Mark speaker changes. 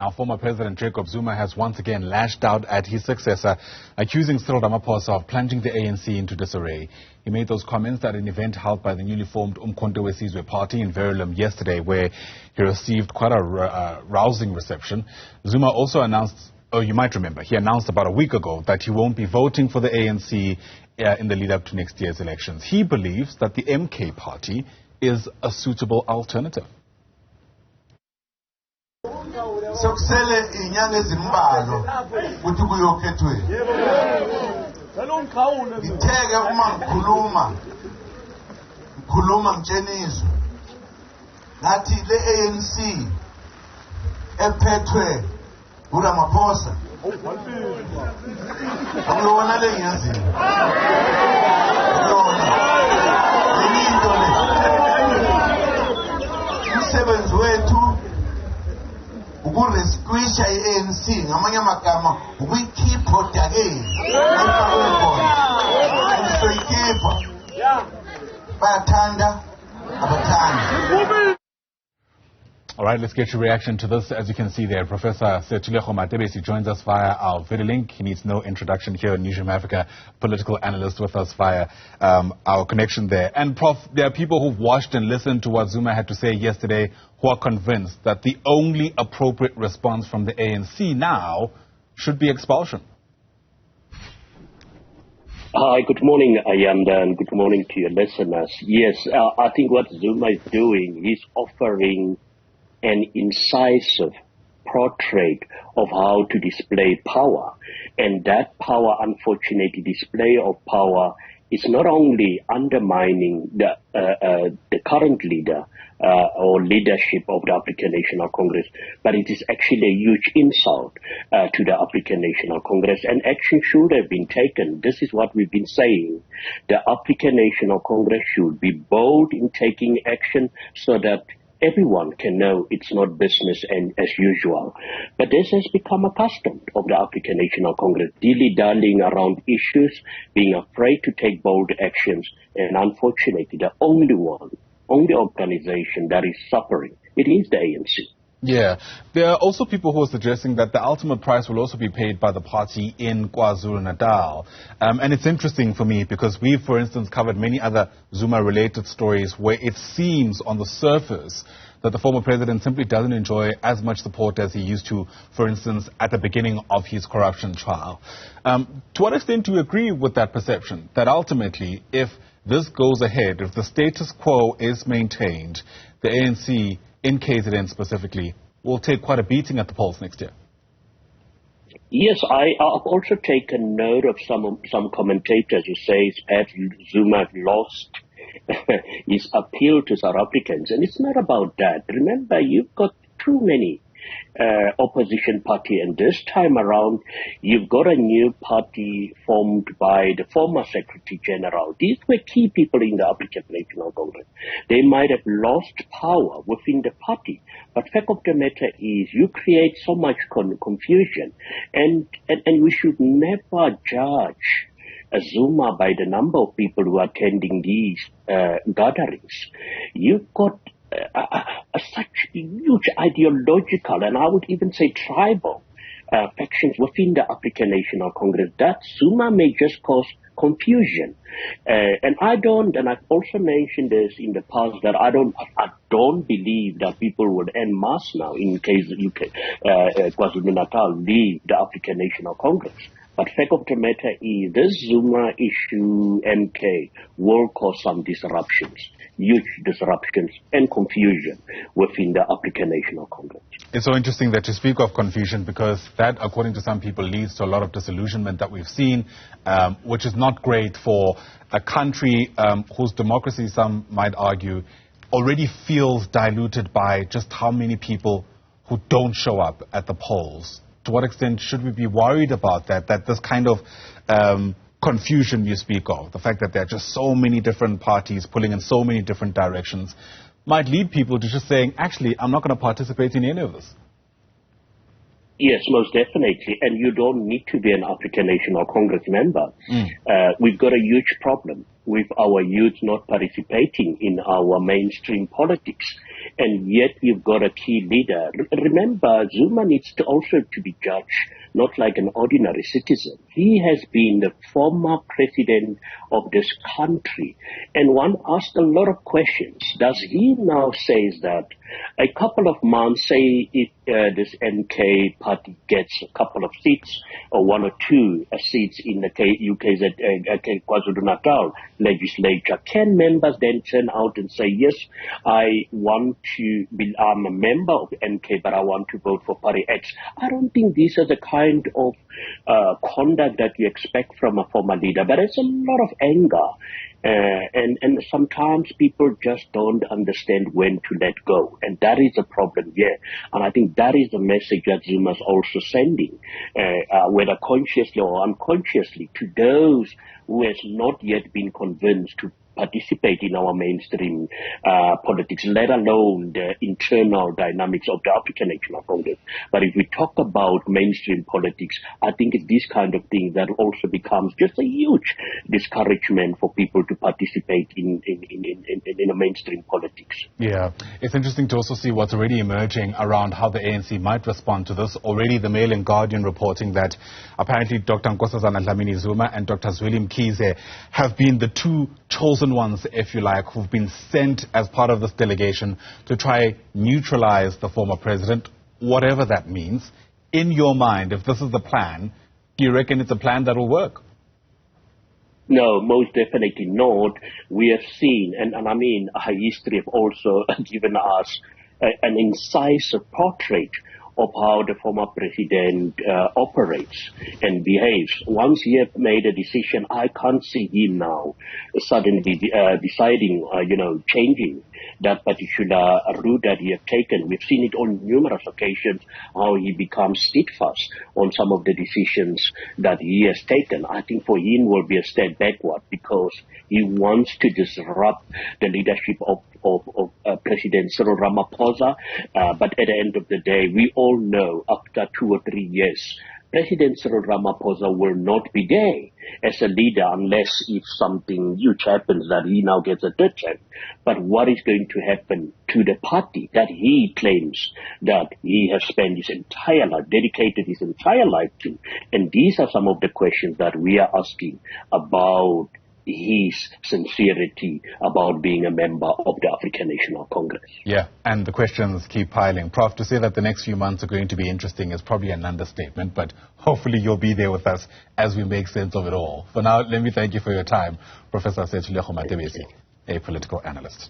Speaker 1: Now, former President Jacob Zuma has once again lashed out at his successor, accusing Cyril Ramaphosa of plunging the ANC into disarray. He made those comments at an event held by the newly formed uMkhonto weSizwe party in Verulam yesterday, where he received quite a rousing reception. Zuma also announced, you might remember, he announced about a week ago that he won't be voting for the ANC in the lead up to next year's elections. He believes that the MK party is a suitable alternative.
Speaker 2: Sokusele inyanga ezimbalwa ukuthi kuyokhethwe. Ngitheke uma ngikhuluma ngitshenizo ngathi le ANC ephethwe uRamaphosa akuyona le ngiyaziyo. Into le umsebenzi wethu ukuresquisha i-ANC ngamanye amagama ukuyikhipha odakeni ukuyikhipha bayathanda abathandi.
Speaker 1: All right, let's get your reaction to this. As you can see there, Professor Sethulego Matebesi joins us via our video link. He needs no introduction here on Newzroom Afrika, political analyst with us via our connection there. And Prof, there are people who've watched and listened to what Zuma had to say yesterday who are convinced that the only appropriate response from the ANC now should be expulsion.
Speaker 3: Hi, good morning, Ayanda, and good morning to your listeners. Yes, I think what Zuma is doing, he's offering an incisive portrait of how to display power. And that power, unfortunately, display of power is not only undermining the current leader or leadership of the African National Congress, but it is actually a huge insult to the African National Congress, and action should have been taken. This is what we've been saying. The African National Congress should be bold in taking action so that everyone can know it's not business and as usual. But this has become a custom of the African National Congress, dilly-dallying around issues, being afraid to take bold actions, and unfortunately the only organization that is suffering, it is the ANC.
Speaker 1: Yeah. There are also people who are suggesting that the ultimate price will also be paid by the party in KwaZulu-Natal. And it's interesting for me because we've, for instance, covered many other Zuma-related stories where it seems on the surface that the former president simply doesn't enjoy as much support as he used to, for instance, at the beginning of his corruption trial. To what extent do you agree with that perception, that ultimately, if this goes ahead, if the status quo is maintained, the ANC, in KZN specifically, will take quite a beating at the polls next year?
Speaker 3: Yes, I've also taken note of some commentators who say perhaps Zuma lost his appeal to South Africans. And it's not about that. Remember, you've got too many opposition party, and this time around you've got a new party formed by the former Secretary General. These were key people in the African National Congress. They might have lost power within the party, but fact of the matter is you create so much confusion, and we should never judge Zuma by the number of people who are attending these gatherings. You've got such huge ideological, and I would even say tribal, factions within the African National Congress that Zuma may just cause confusion. And I've also mentioned this in the past, that I don't believe that people would en masse now in case KwaZulu-Natal leave the African National Congress. But fact of the matter is, this Zuma issue, MK, will cause some disruptions, huge disruptions and confusion within the African National Congress.
Speaker 1: It's so interesting that you speak of confusion, because that, according to some people, leads to a lot of disillusionment that we've seen, which is not great for a country whose democracy, some might argue, already feels diluted by just how many people who don't show up at the polls. To what extent should we be worried about that this kind of confusion you speak of, the fact that there are just so many different parties pulling in so many different directions, might lead people to just saying, actually, I'm not going to participate in any of this?
Speaker 3: Yes, most definitely. And you don't need to be an African National Congress member. We've got a huge problem with our youth not participating in our mainstream politics. And yet you've got a key leader. Remember, Zuma needs to also to be judged not like an ordinary citizen. He has been the former president of this country. And one asks a lot of questions. Does he now say that a couple of months, say if this NK party gets a couple of seats or one or two seats in the UK's KwaZulu-Natal legislature, can members then turn out and say, yes, I'm a member of NK, but I want to vote for party X? I don't think these are the kind of conduct that you expect from a former leader, but there's a lot of anger. And sometimes people just don't understand when to let go. And that is a problem here. And I think that is the message that Zuma is also sending, whether consciously or unconsciously, to those who has not yet been convinced to participate in our mainstream politics, let alone the internal dynamics of the African National Congress. But if we talk about mainstream politics, I think it's this kind of thing that also becomes just a huge discouragement for people to participate in a mainstream politics.
Speaker 1: Yeah, it's interesting to also see what's already emerging around how the ANC might respond to this. Already the Mail and Guardian reporting that apparently Dr. Nkosazana Dlamini Zuma and Dr. Zweli Mkhize have been the two chosen ones, if you like, who've been sent as part of this delegation to try neutralize the former president, whatever that means. In your mind, if this is the plan, do you reckon it's a plan that will work?
Speaker 3: No, most definitely not. We have seen, and I mean, our history have also given us an incisive portrait of how the former president operates and behaves. Once he has made a decision, I can't see him now suddenly deciding, changing that particular route that he has taken. We've seen it on numerous occasions, how he becomes steadfast on some of the decisions that he has taken. I think for him will be a step backward because he wants to disrupt the leadership of President Cyril Ramaphosa. But at the end of the day, we all know after 2 or 3 years, President Cyril Ramaphosa will not be there as a leader unless if something huge happens that he now gets a third term. But what is going to happen to the party that he claims that he has spent his entire life, dedicated his entire life to? And these are some of the questions that we are asking about his sincerity about being a member of the African National Congress.
Speaker 1: Yeah, and the questions keep piling. Prof, to say that the next few months are going to be interesting is probably an understatement, but hopefully you'll be there with us as we make sense of it all. For now, let me thank you for your time, Professor Sethulego Matebesi, a political analyst.